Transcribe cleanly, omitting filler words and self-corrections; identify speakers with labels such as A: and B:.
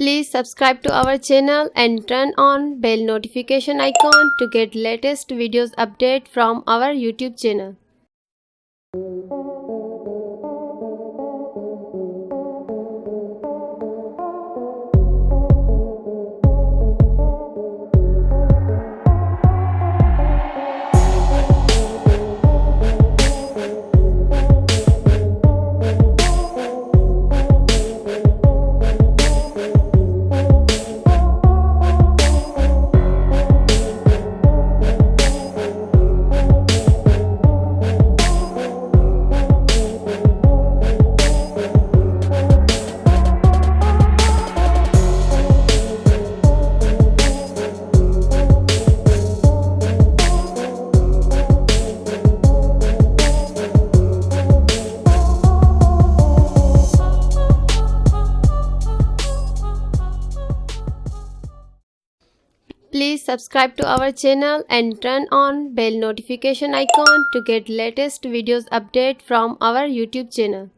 A: Please subscribe to our channel and turn on bell notification icon to get latest videos update from our YouTube channel. Please subscribe to our channel and turn on bell notification icon to get latest videos update from our YouTube channel.